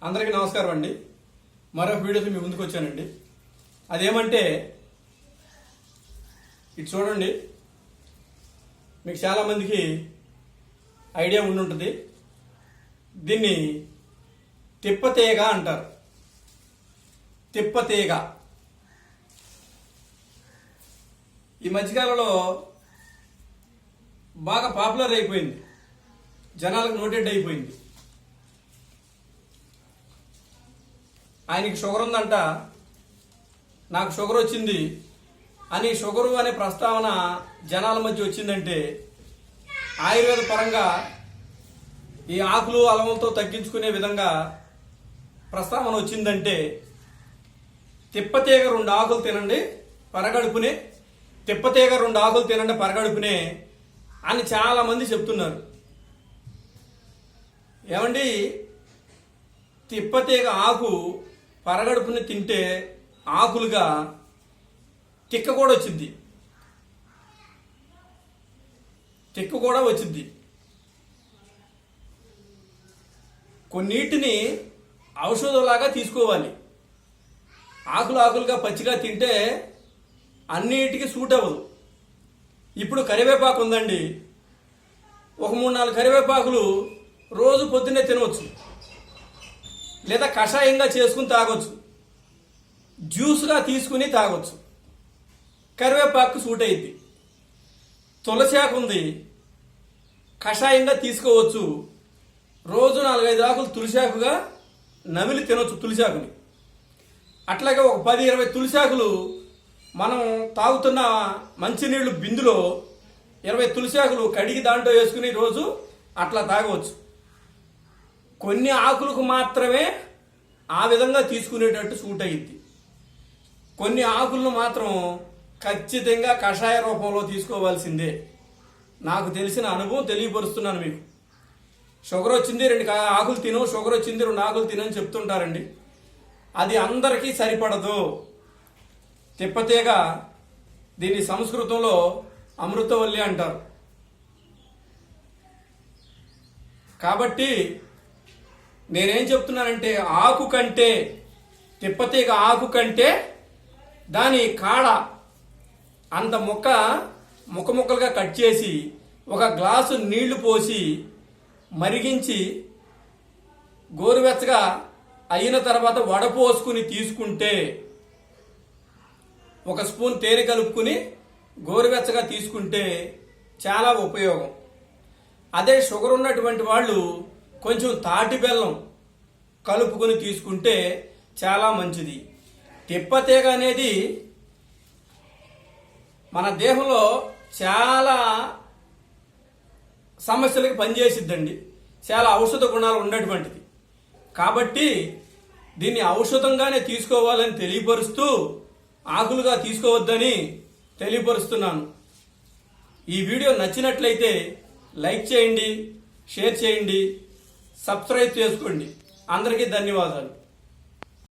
అందరికీ నమస్కారం అండి. మరొక వీడియోతో మీ ముందుకు వచ్చానండి. అదేమంటే ఇది చూడండి, మీకు చాలామందికి ఐడియా ఉండి ఉంటుంది. దీన్ని తిప్పతీగ అంటారు. తిప్పతీగ ఈ మధ్యకాలంలో బాగా పాపులర్ అయిపోయింది, జనాలకు నోటెడ్ అయిపోయింది. ఆయనకి షుగర్ ఉందంట, నాకు షుగర్ వచ్చింది అని షుగరు అనే ప్రస్తావన జనాల మధ్య వచ్చిందంటే ఆయుర్వేద పరంగా ఈ ఆకులు అలములతో తగ్గించుకునే విధంగా ప్రస్తావన వచ్చిందంటే తిప్పతీగ 2 ఆకులు తినండి పరగడుపునే, తిప్పతీగ 2 ఆకులు తినండి పరగడుపునే అని చాలామంది చెప్తున్నారు. ఏమండి, తిప్పతీగ ఆకు పరగడుపుని తింటే ఆకులుగా తిక్క కూడా వచ్చింది, తిక్క కూడా వచ్చింది. కొన్నిటిని ఔషధంలాగా తీసుకోవాలి. ఆకులుగా పచ్చిగా తింటే అన్నిటికీ సూట్ అవ్వదు. ఇప్పుడు కరివేపాకు ఉందండి, ఒక 3-4 కరివేపాకులు రోజు పొద్దున్నే తినవచ్చు, లేదా కషాయంగా చేసుకుని తాగొచ్చు, జ్యూస్గా తీసుకుని తాగొచ్చు. కరివేపాకు సూట్ అయ్యిద్ది. తులసి ఆకు ఉంది, కషాయంగా తీసుకోవచ్చు. రోజు 4-5 ఆకులు తులసాకుగా నమిలి తినొచ్చు తులసాకుని. అట్లాగే ఒక 10-20 తులసాకులు మనం తాగుతున్న మంచినీళ్ళు బిందులో 20 తులసాకులు కడిగి దాంట్లో వేసుకుని రోజు అట్లా తాగవచ్చు. కొన్ని ఆకులకు మాత్రమే ఆ విధంగా తీసుకునేటట్టు సూట్ అయ్యిద్ది. కొన్ని ఆకులను మాత్రం ఖచ్చితంగా కషాయ రూపంలో తీసుకోవాల్సిందే. నాకు తెలిసిన అనుభవం తెలియపరుస్తున్నాను మీకు. షుగర్ వచ్చింది 2 ఆకులు తిను, షుగర్ వచ్చింది 2 ఆకులు తినని చెప్తుంటారండి. అది అందరికీ సరిపడదు. తిప్పతీగ దీన్ని సంస్కృతంలో అమృతవల్లి అంటారు. కాబట్టి నేనేం చెప్తున్నానంటే, ఆకు కంటే తిప్పతీగ ఆకు కంటే దాని కాడ అంత ముక్కలుగా కట్ చేసి 1 గ్లాసు నీళ్లు పోసి మరిగించి గోరువెచ్చగా అయిన తర్వాత వడపోసుకుని తీసుకుంటే, 1 స్పూన్ తేనె కలుపుకుని గోరువెచ్చగా తీసుకుంటే చాలా ఉపయోగం. అదే షుగర్ ఉన్నటువంటి వాళ్ళు కొంచెం తాటి బెల్లం కలుపుకొని తీసుకుంటే చాలా మంచిది. తిప్పతీగ అనేది మన దేహంలో చాలా సమస్యలకు పనిచేసిద్దండి. చాలా ఔషధ గుణాలు ఉన్నటువంటిది. కాబట్టి దీన్ని ఔషధంగానే తీసుకోవాలని తెలియపరుస్తూ ఆకులుగా తీసుకోవద్దని తెలియపరుస్తున్నాను. ఈ వీడియో నచ్చినట్లయితే లైక్ చేయండి, షేర్ చేయండి, సబ్స్క్రైబ్ చేసుకోండి. అందరికీ ధన్యవాదాలు.